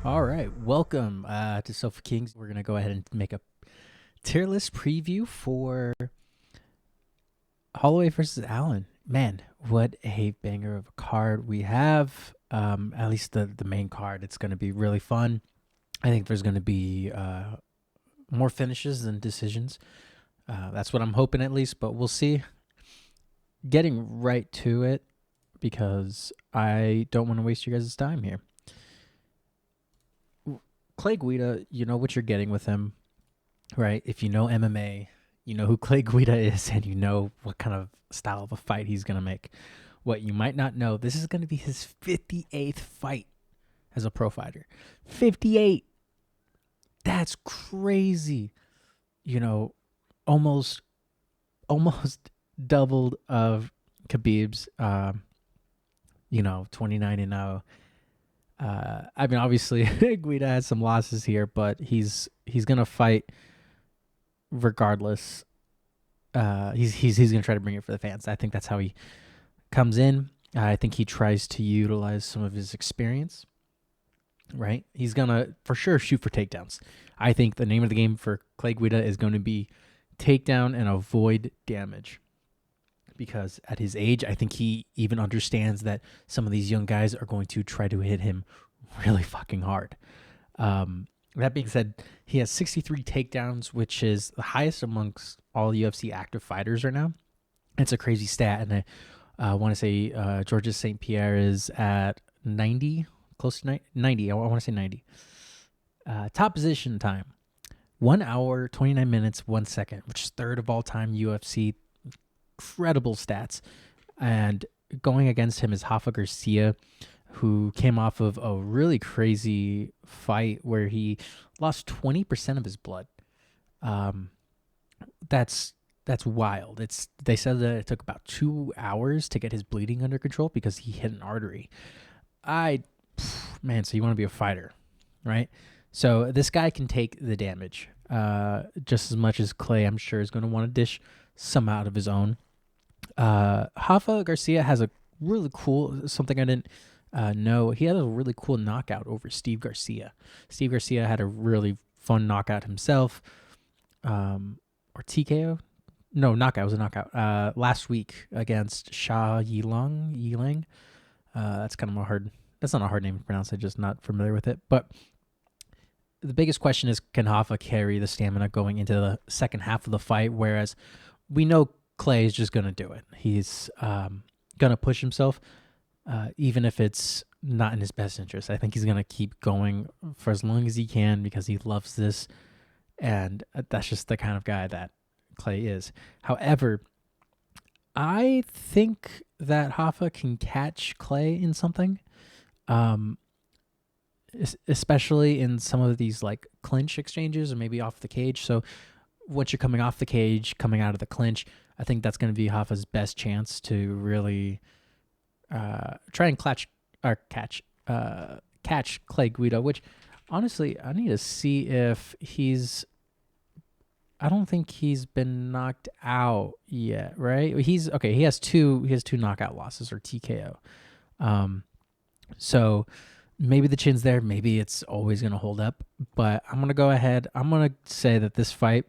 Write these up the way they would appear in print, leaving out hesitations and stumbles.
All right, welcome to Sofa Kings. We're going to go ahead and make a tier list preview for Holloway versus Allen. Man, what a banger of a card we have. At least the main card. It's going to be really fun. I think there's going to be more finishes than decisions. That's what I'm hoping at least, but we'll see. Getting right to it because I don't want to waste you guys' time here. Glay Guida, you know what you're getting with him, right? If you know MMA, you know who Glay Guida is, and you know what kind of style of a fight he's going to make. What you might not know, this is going to be his 58th fight as a pro fighter. 58! That's crazy. You know, almost doubled of Khabib's, 29-0. I mean, obviously, Guida has some losses here, but he's gonna fight regardless. He's gonna try to bring it for the fans. I think that's how he comes in. I think he tries to utilize some of his experience. Right, he's gonna for sure shoot for takedowns. I think the name of the game for Glay Guida is going to be takedown and avoid damage. Because at his age, I think he even understands that some of these young guys are going to try to hit him really fucking hard. That being said, he has 63 takedowns, which is the highest amongst all UFC active fighters right now. It's a crazy stat, and I want to say Georges St. Pierre is at 90, close to 90. I want to say 90. Top position time, 1 hour, 29 minutes, 1 second, which is third of all time UFC. Incredible stats. And going against him is Rafa Garcia, who came off of a really crazy fight where he lost 20% of his blood. That's wild. They said that it took about 2 hours to get his bleeding under control because he hit an artery. So you want to be a fighter, right? So this guy can take the damage just as much as Clay, I'm sure, is going to want to dish some out of his own. Rafa Garcia has a really cool, something I didn't know. He had a really cool knockout over Steve Garcia. Steve Garcia had a really fun knockout himself. Or TKO? No, knockout. It was a knockout. Last week against Sha Yilang. That's kind of that's not a hard name to pronounce. I'm just not familiar with it. But the biggest question is, can Rafa carry the stamina going into the second half of the fight? Whereas we know Clay is just going to do it. He's going to push himself, even if it's not in his best interest. I think he's going to keep going for as long as he can because he loves this, and that's just the kind of guy that Clay is. However, I think that Rafa can catch Clay in something, especially in some of these like clinch exchanges or maybe off the cage. So once you're coming off the cage, coming out of the clinch, I think that's going to be Rafa's best chance to really try and catch Glay Guida, which honestly, I need to see if he's... I don't think he's been knocked out yet, right? He has two knockout losses or TKO. So maybe the chin's there, maybe it's always going to hold up, but I'm going to go ahead. I'm going to say that this fight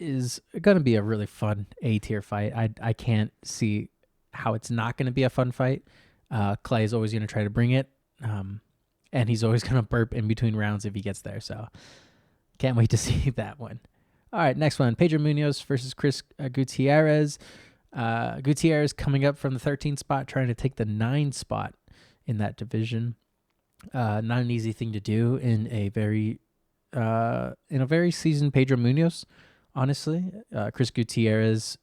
is going to be a really fun A-tier fight. I can't see how it's not going to be a fun fight. Clay is always going to try to bring it, and he's always going to burp in between rounds if he gets there, so can't wait to see that one. All right, next one, Pedro MUNHOZ versus Chris Gutierrez. Gutierrez coming up from the 13th spot, trying to take the 9 spot in that division. Not an easy thing to do in a very seasoned Pedro MUNHOZ. Honestly, Chris Gutierrez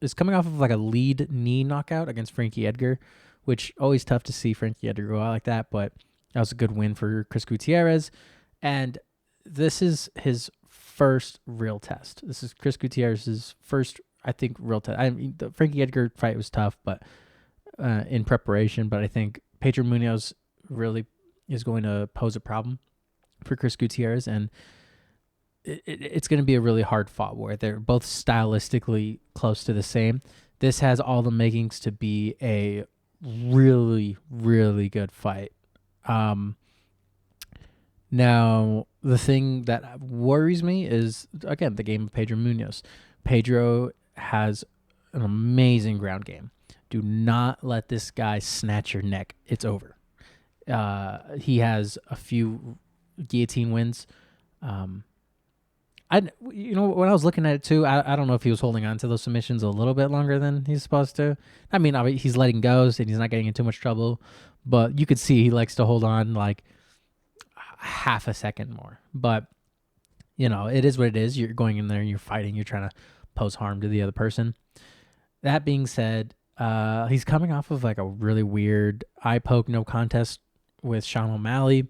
is coming off of like a lead knee knockout against Frankie Edgar, which always tough to see Frankie Edgar go out like that, but that was a good win for Chris Gutierrez. And this is his first real test. This is Chris Gutierrez's first, I think, real test. I mean, the Frankie Edgar fight was tough, but in preparation. But I think Pedro MUNHOZ really is going to pose a problem for Chris Gutierrez, and it's going to be a really hard fought war. They're both stylistically close to the same. This has all the makings to be a really, really good fight. Um, Now, the thing that worries me is, again, the game of Pedro Munhoz. Pedro has an amazing ground game. Do not let this guy snatch your neck. It's over. He has a few guillotine wins. Um, when I was looking at it too, I don't know if he was holding on to those submissions a little bit longer than he's supposed to. I mean, he's letting go and he's not getting in too much trouble, but you could see he likes to hold on like half a second more. But it is what it is. You're going in there and you're fighting. You're trying to pose harm to the other person. That being said, he's coming off of like a really weird eye poke no contest with Sean O'Malley.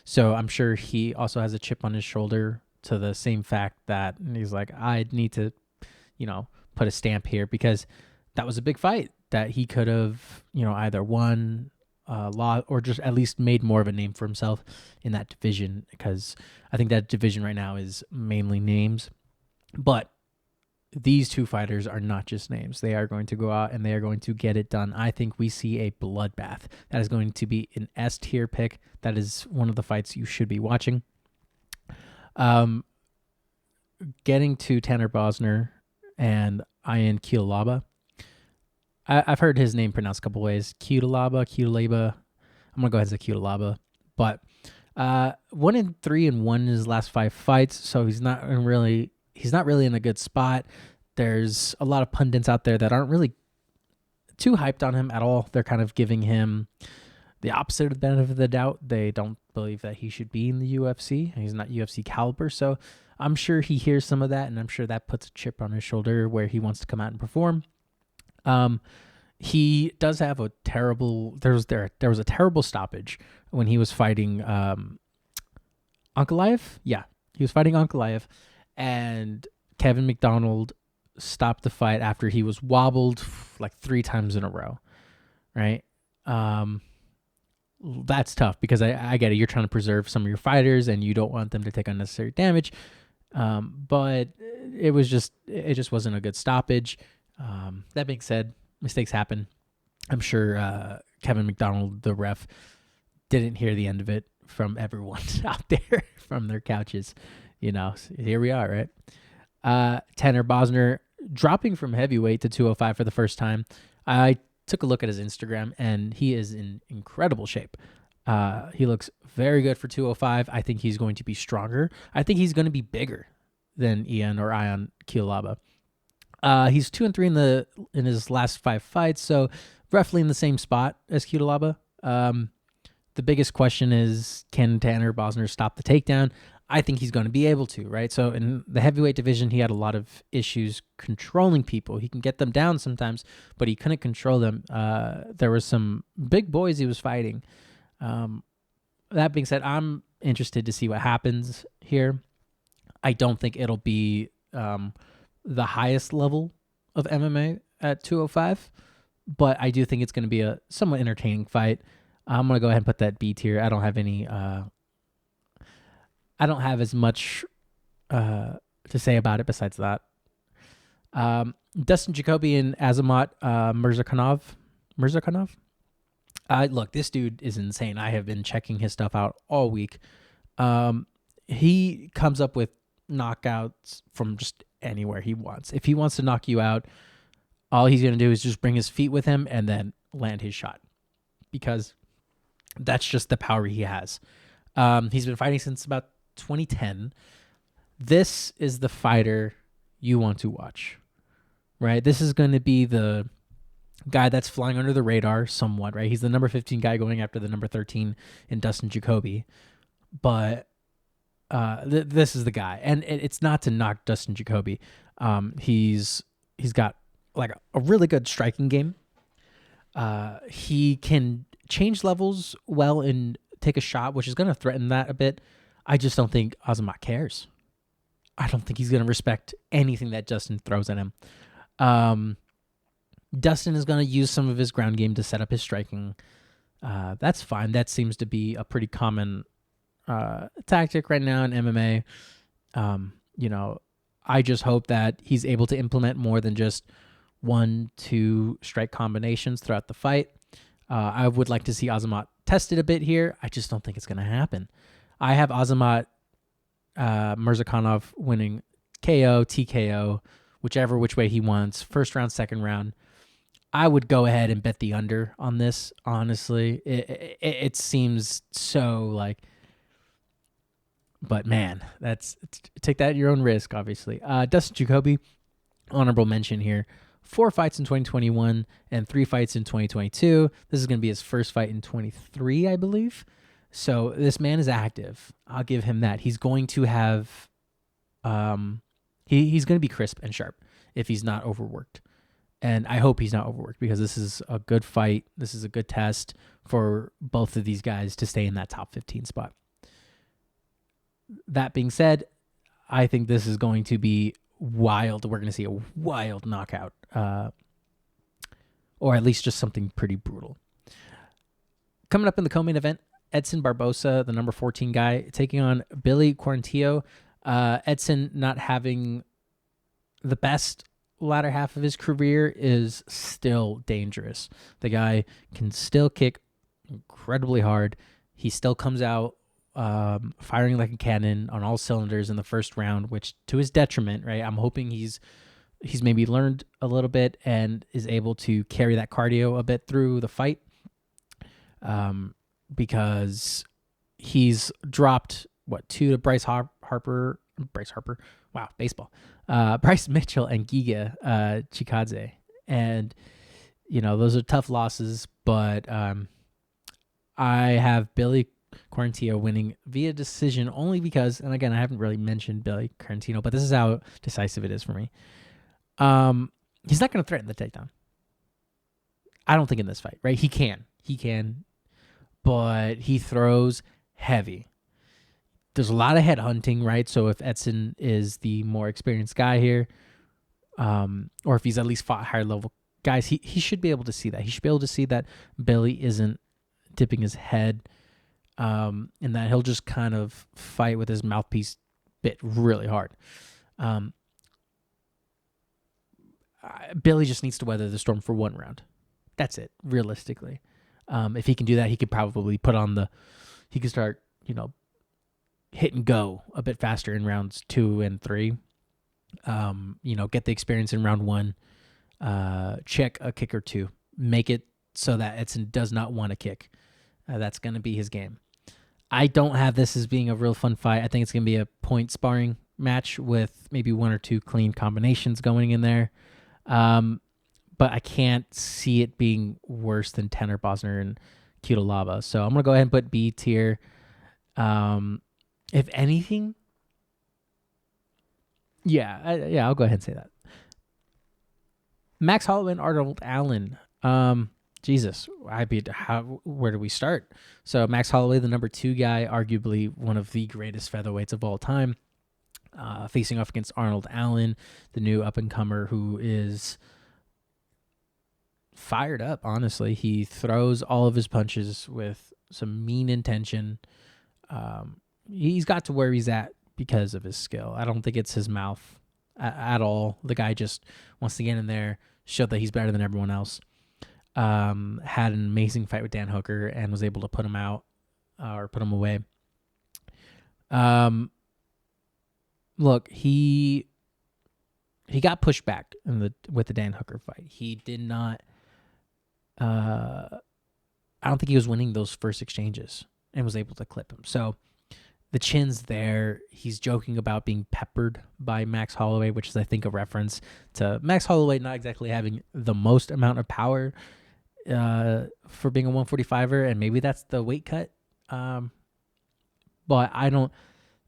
So I'm sure he also has a chip on his shoulder to the same fact that he's like, I need to, put a stamp here, because that was a big fight that he could have, either won, lost, or just at least made more of a name for himself in that division, because I think that division right now is mainly names. But these two fighters are not just names. They are going to go out and they are going to get it done. I think we see a bloodbath. That is going to be an S tier pick. That is one of the fights you should be watching. Getting to Tanner Bosner and Ian QUTELABA. I've heard his name pronounced a couple ways. QUTELABA. I'm going to go ahead and say QUTELABA. But 1-3 and won his last 5 fights, so he's not really in a good spot. There's a lot of pundits out there that aren't really too hyped on him at all. They're kind of giving him the opposite of the benefit of the doubt. They don't believe that he should be in the UFC. He's not UFC caliber. So I'm sure he hears some of that, and I'm sure that puts a chip on his shoulder where he wants to come out and perform. He does have a terrible. There was a terrible stoppage when he was fighting Ankalaev. Yeah, he was fighting Ankalaev, and Kevin McDonald stopped the fight after he was wobbled like 3 times in a row. Right. That's tough, because I get it. You're trying to preserve some of your fighters and you don't want them to take unnecessary damage. But it just wasn't a good stoppage. That being said, mistakes happen. I'm sure Kevin McDonald, the ref, didn't hear the end of it from everyone out there from their couches. So here we are, right? Tanner Bosner dropping from heavyweight to 205 for the first time. I took a look at his Instagram, and he is in incredible shape. He looks very good for 205. I think he's going to be stronger. I think he's going to be bigger than Ian QUTELABA. He's 2-3 in his last 5 fights, so roughly in the same spot as QUTELABA. The biggest question is, can Tanner Bosner stop the takedown? I think he's going to be able to, right? So in the heavyweight division, he had a lot of issues controlling people. He can get them down sometimes, but he couldn't control them. There were some big boys he was fighting. That being said, I'm interested to see what happens here. I don't think it'll be the highest level of MMA at 205, but I do think it's going to be a somewhat entertaining fight. I'm going to go ahead and put that B tier. I don't have any... I don't have as much to say about it besides that. Dustin Jacoby and ASAMAT MURZAKANOV. Look, this dude is insane. I have been checking his stuff out all week. He comes up with knockouts from just anywhere he wants. If he wants to knock you out, all he's going to do is just bring his feet with him and then land his shot, because that's just the power he has. He's been fighting since about 2010. This is the fighter you want to watch, right? This is going to be the guy that's flying under the radar somewhat, right? He's the number 15 guy going after the number 13 in Dustin Jacoby. But this is the guy. And it's not to knock Dustin Jacoby. He's got like a really good striking game. He can change levels well and take a shot, which is going to threaten that a bit. I just don't think ASAMAT cares. I don't think he's going to respect anything that Dustin throws at him. Dustin is going to use some of his ground game to set up his striking. That's fine. That seems to be a pretty common tactic right now in MMA. I just hope that he's able to implement more than just 1-2 strike combinations throughout the fight. I would like to see ASAMAT tested a bit here. I just don't think it's going to happen. I have ASAMAT MURZAKANOV winning KO, TKO, which way he wants. First round, second round. I would go ahead and bet the under on this, honestly. It seems so like... But man, take that at your own risk, obviously. Dustin Jacoby, honorable mention here. 4 fights in 2021 and 3 fights in 2022. This is going to be his first fight in 23, I believe. So this man is active. I'll give him that. He's going to have... he's going to be crisp and sharp if he's not overworked. And I hope he's not overworked because this is a good fight. This is a good test for both of these guys to stay in that top 15 spot. That being said, I think this is going to be wild. We're going to see a wild knockout, or at least just something pretty brutal. Coming up in the co-main event, Edson Barboza, the number 14 guy, taking on Billy Quarantillo. Edson not having the best latter half of his career is still dangerous. The guy can still kick incredibly hard. He still comes out firing like a cannon on all cylinders in the first round, which to his detriment, right? I'm hoping he's maybe learned a little bit and is able to carry that cardio a bit through the fight, because he's dropped 2 to Bryce Harper. Wow, baseball. Bryce Mitchell and Giga Chikadze. And, those are tough losses, but I have Billy Quarantillo winning via decision only because, and again, I haven't really mentioned Billy Quarantillo, but this is how decisive it is for me. He's not going to threaten the takedown. I don't think in this fight, right? He can, but he throws heavy. There's a lot of head hunting, right? So if Edson is the more experienced guy here, or if he's at least fought higher level guys, he should be able to see that. He should be able to see that Billy isn't dipping his head, and that he'll just kind of fight with his mouthpiece bit really hard. Billy just needs to weather the storm for 1 round. That's it, realistically. If he can do that, he could probably he could start, hit and go a bit faster in rounds 2 and 3. Get the experience in round 1, check a kick or 2, make it so that Edson does not want to kick. That's going to be his game. I don't have this as being a real fun fight. I think it's going to be a point sparring match with maybe 1 or 2 clean combinations going in there. But I can't see it being worse than Tanner Bosner and QUTELABA. So I'm going to go ahead and put B tier. If anything, I'll go ahead and say that. Max Holloway and Arnold Allen. Jesus, where do we start? So Max Holloway, the number 2 guy, arguably one of the greatest featherweights of all time, facing off against Arnold Allen, the new up-and-comer who is fired up, honestly. He throws all of his punches with some mean intention. He's got to where he's at because of his skill. I don't think it's his mouth at all. The guy just wants to get in there, show that he's better than everyone else. Had an amazing fight with Dan Hooker and was able to put him out or put him away. Look, he got pushed back with the Dan Hooker fight. He did not. I don't think he was winning those first exchanges and was able to clip him. So the chin's there. He's joking about being peppered by Max Holloway, which is, I think, a reference to Max Holloway not exactly having the most amount of power for being a 145er, and maybe that's the weight cut. But I don't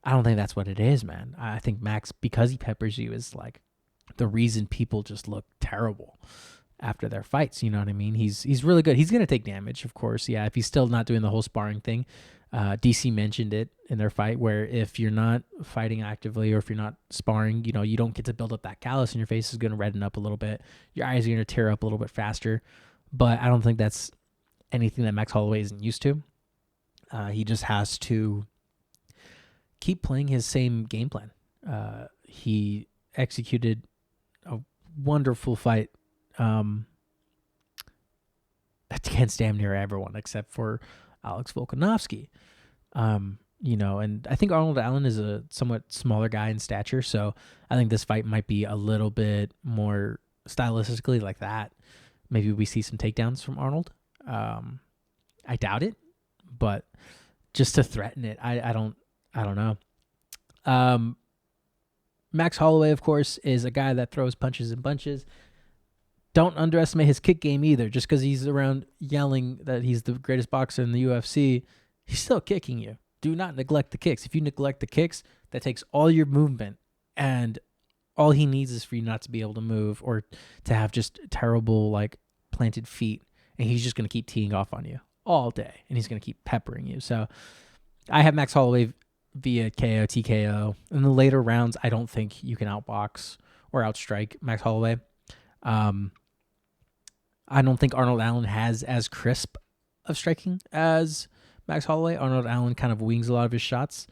think that's what it is, man. I think Max, because he peppers you, is like the reason people just look terrible after their fights. You know what I mean? He's really good. He's going to take damage, of course. Yeah, if he's still not doing the whole sparring thing. DC mentioned it in their fight, where if you're not fighting actively or if you're not sparring, you don't get to build up that callus, and your face is going to redden up a little bit. Your eyes are going to tear up a little bit faster. But I don't think that's anything that Max Holloway isn't used to. He just has to keep playing his same game plan. He executed a wonderful fight against damn near everyone except for Alex Volkanovski. And I think Arnold Allen is a somewhat smaller guy in stature, so I think this fight might be a little bit more stylistically like that. Maybe we see some takedowns from Arnold. I doubt it, but just to threaten it, I don't know. Max Holloway, of course, is a guy that throws punches and bunches. Don't underestimate his kick game either. Just because he's around yelling that he's the greatest boxer in the UFC, he's still kicking you. Do not neglect the kicks. If you neglect the kicks, that takes all your movement, and all he needs is for you not to be able to move or to have just terrible like planted feet, and he's just going to keep teeing off on you all day, and he's going to keep peppering you. So I have Max Holloway via KO, TKO. In the later rounds, I don't think you can outbox or outstrike Max Holloway. I don't think Arnold Allen has as crisp of striking as Max Holloway. Arnold Allen kind of wings a lot of his shots,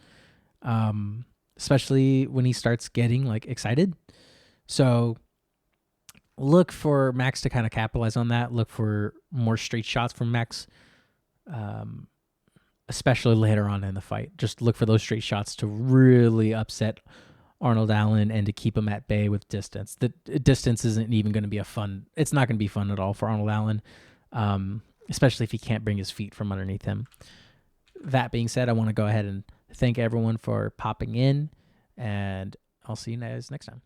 especially when he starts getting like excited. So look for Max to kind of capitalize on that. Look for more straight shots from Max, especially later on in the fight. Just look for those straight shots to really upset Arnold Allen and to keep him at bay with distance. The distance isn't even going to be it's not going to be fun at all for Arnold Allen, especially if he can't bring his feet from underneath him. That being said, I want to go ahead and thank everyone for popping in, and I'll see you guys next time.